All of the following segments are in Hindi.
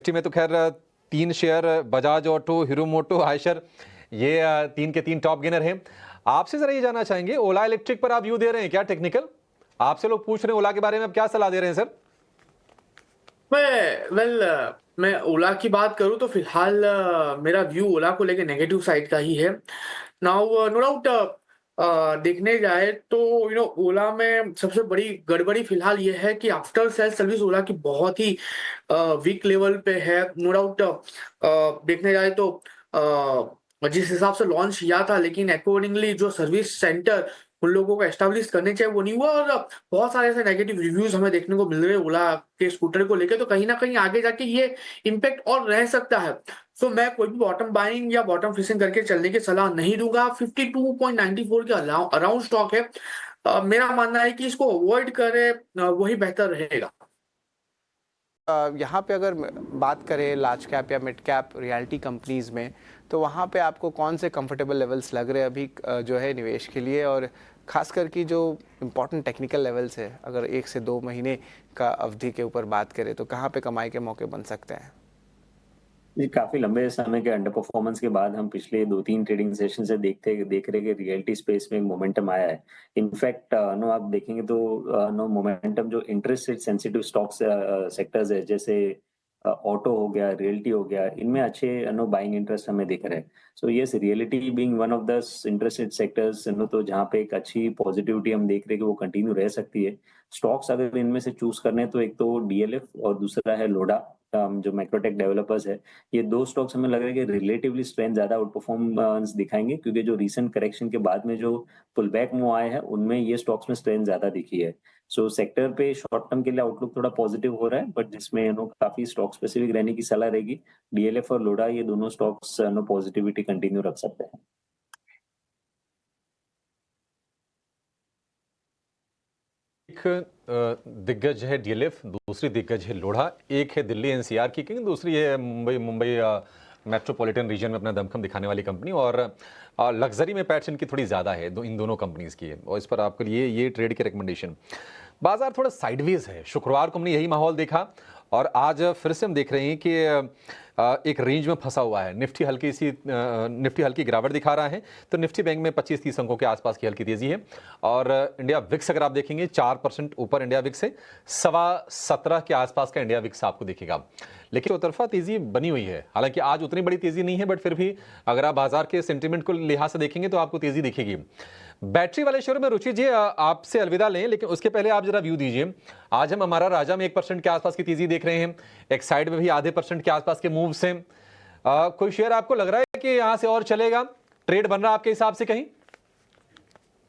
में तो खैर 3 शेयर बजाज ऑटो, हीरो मोटो, आयशर, ये 3 के 3 टॉप गेनर हैं। आपसे जरा ये जानना चाहेंगे, ओला इलेक्ट्रिक पर आप व्यू दे रहे हैं क्या टेक्निकल? आपसे लोग पूछ रहे हैं ओला के बारे में, आप क्या सलाह दे रहे हैं सर? मैं ओला की बात करूं तो फिलहाल मेरा व्यू ओला को लेके नेगेटिव साइड का ही है। नाउ नो डाउट देखने जाए तो ओला में सबसे बड़ी गड़बड़ी फिलहाल ये है कि आफ्टर सेल सर्विस ओला की बहुत ही वीक लेवल पे है। नो डाउट देखने जाए तो जिस हिसाब से लॉन्च किया था, लेकिन अकॉर्डिंगली जो सर्विस सेंटर उन लोगों को एस्टेब्लिश करने चाहिए वो नहीं हुआ, और बहुत सारे ऐसे नेगेटिव रिव्यूज हमें देखने को मिल रहे हैं ओला के स्कूटर को लेकर। तो कहीं ना कहीं आगे जाके ये इम्पैक्ट और रह सकता है। तो मैं कोई भी बॉटम बाइंग या बॉटम फिशिंग करके चलने की सलाह नहीं दूंगा। 52.94 के अराउंड स्टॉक है। मेरा मानना है कि इसको अवॉइड करे, वही बेहतर रहेगा। यहाँ पे अगर बात करें लार्ज कैप या मिड कैप रियल्टी कंपनीज में, तो वहाँ पे आपको कौन से कंफर्टेबल लेवल्स लग रहे हैं अभी जो है निवेश के लिए, और खासकर की जो इम्पोर्टेंट टेक्निकल लेवल्स है, अगर 1 से 2 महीने का अवधि के ऊपर बात करें तो कहाँ पे कमाई के मौके बन सकते हैं? जी, काफी लंबे समय के अंडर परफॉर्मेंस के बाद हम पिछले 2-3 ट्रेडिंग सेशन से देख रहे कि रियल्टी स्पेस में एक मोमेंटम आया है। इनफैक्ट नो आप देखेंगे तो नो मोमेंटम जो interest rate sensitive stocks sectors है, जैसे ऑटो हो गया, रियल्टी हो गया, इनमें अच्छे नो बाइंग इंटरेस्ट हमें दिख रहे हैं। So yes, reality being one of the interested sectors no, तो जहाँ पे एक अच्छी पॉजिटिविटी हम देख रहे हैं कि वो कंटिन्यू रह सकती है। स्टॉक्स अगर इनमें से चूज करने तो एक तो डीएलएफ और दूसरा है लोडा, जो मैक्रोटेक डेवलपर्स है। ये 2 स्टॉक्स हमें लग रहा है कि रिलेटिवली स्ट्रेंथ ज्यादा आउट परफॉर्मेंस दिखाएंगे, क्योंकि जो रीसेंट करेक्शन के बाद में जो पुल बैक मूव आए हैं उनमें ये स्टॉक्स में स्ट्रेंथ ज्यादा दिखी है। सो सेक्टर पे शॉर्ट टर्म के लिए आउटलुक थोड़ा पॉजिटिव हो रहा है, बट जिसमें काफी स्टॉक स्पेसिफिक रहने की सलाह रहेगी। डीएलएफ और लोडा, ये दोनों स्टॉक्स पॉजिटिविटी कंटिन्यू रख सकते हैं। एक दिग्गज है डीएलएफ, दूसरी दिग्गज है लोढ़ा, एक है दिल्ली एनसीआर की किंग, दूसरी है मुंबई मेट्रोपॉलिटन रीजन में अपना दमखम दिखाने वाली कंपनी, और लग्जरी में पैट्स इनकी थोड़ी ज़्यादा है इन दोनों कंपनीज की है। और इस पर आपके लिए ये ट्रेड की रिकमेंडेशन। बाजार थोड़ा साइडवेज है, शुक्रवार को हमने यही माहौल देखा और आज फिर से हम देख रहे हैं कि एक रेंज में फंसा हुआ है। निफ्टी हल्की गिरावट दिखा रहा है, तो निफ्टी बैंक में 25-30 अंकों के आसपास की हल्की तेजी है। और इंडिया विक्स अगर आप देखेंगे 4% ऊपर इंडिया विक्स है, 17.25 के आसपास का इंडिया विक्स आपको दिखेगा। लेकिन चौतरफा तेजी बनी हुई है, हालांकि आज उतनी बड़ी तेजी नहीं है, बट फिर भी अगर आप बाजार के सेंटीमेंट को लिहाज से देखेंगे तो आपको तेजी दिखेगी। बैटरी वाले शेयर में रुचि जी आपसे अलविदा लें, लेकिन उसके पहले आप जरा व्यू दीजिए। आज हम हमारा राजा में 1% के आसपास की तेजी देख रहे हैं, एक साइड में भी आधे % के आसपास के मूव से। कोई शेयर आपको लग रहा है कि यहां से और चलेगा, ट्रेड बन रहा है आपके हिसाब से कहीं?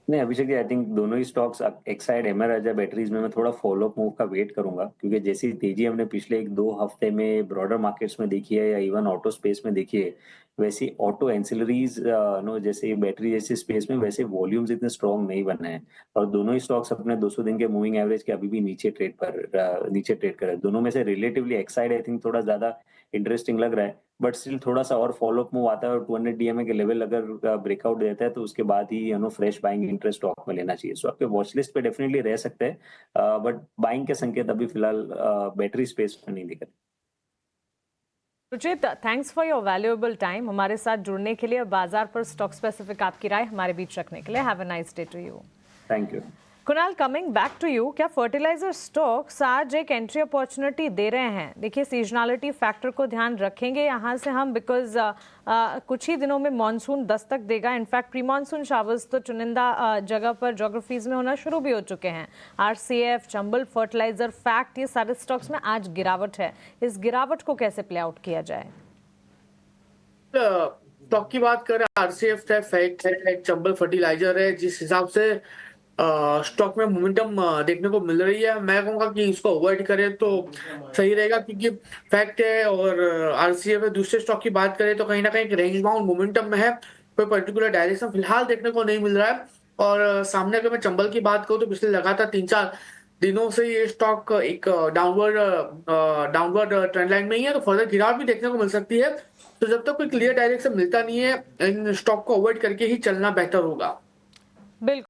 नहीं, अभिषेक जी, आई थिंक दोनों ही स्टॉक्स एक साइड एमआर राजा बैटरीज में मैं थोड़ा फॉलोअप मूव का वेट करूंगा, क्योंकि जैसी तेजी हमने पिछले 1-2 हफ्ते में ब्रॉडर मार्केट्स में देखी है या इवन ऑटो स्पेस में देखी है, वैसी ऑटो एंसिलरीज नो जैसे बैटरी जैसी स्पेस में वैसे वॉल्यूम्स इतने स्ट्रॉन्ग नहीं बने हैं। और दोनों ही स्टॉक्स अपने 200 दिन के मूविंग एवरेज के अभी भी नीचे ट्रेड कर रहे हैं। दोनों में से रिलेटिवली एक्साइड आई थिंक थोड़ा ज्यादा इंटरेस्टिंग लग रहा है, बट स्टिल थोड़ा सा और फॉलोअप मूव आता है और 200 डीएमए के लेवल अगर ब्रेकआउट देता है तो उसके बाद ही फ्रेश बाइंग इंटरेस्ट स्टॉक में लेना चाहिए। सो आपके वॉच लिस्ट पे डेफिनेटली रह सकते हैं, बट बाइंग के संकेत अभी फिलहाल बैटरी स्पेस में नहीं दिख रहे। Ruchit, thanks for your valuable time. हमारे साथ जुड़ने के लिए, बाजार पर स्टॉक स्पेसिफिक आपकी राय हमारे बीच रखने के लिए। Have a nice day to you. Thank you. Kunal, coming back to you, क्या फर्टिलाइजर स्टॉक्स आज एक एंट्री अपॉर्चुनिटी दे रहे हैं? देखिए, सीजनलिटी फैक्टर को ध्यान रखेंगे यहाँ से हम, बिकॉज कुछ ही दिनों में मॉनसून दस्तक देगा। इनफैक्ट प्री मॉनसून शावर्स तो चुनिंदा जगह पर जोग्राफीज में होना शुरू भी हो चुके हैं। आरसीएफ, चंबल फर्टिलाइजर, फैक्ट, ये सारे स्टॉक्स में आज गिरावट है। इस गिरावट को कैसे प्ले आउट किया जाए? स्टॉक की बात करें, आरसीएफ है, फैक्ट है, चंबल फर्टिलाइजर है, जिस हिसाब से स्टॉक में मोमेंटम देखने को मिल रही है, मैं कहूंगा कि इसको अवॉइड करें तो सही रहेगा, क्योंकि फैक्ट है और आरसीएफ है। दूसरे स्टॉक की बात करें तो कहीं ना कहीं रेंज बाउंड मोमेंटम में है, कोई पर्टिकुलर डायरेक्शन फिलहाल देखने को नहीं मिल रहा है। और सामने अगर मैं चंबल की बात करूं तो पिछले लगातार 3-4 दिनों से ये स्टॉक एक डाउनवर्ड ट्रेंड लाइन में ही है, तो फर्दर गिरावट भी देखने को मिल सकती है। तो जब तक कोई क्लियर डायरेक्शन मिलता नहीं है, इन स्टॉक को अवॉइड करके ही चलना बेहतर होगा। बिल्कुल।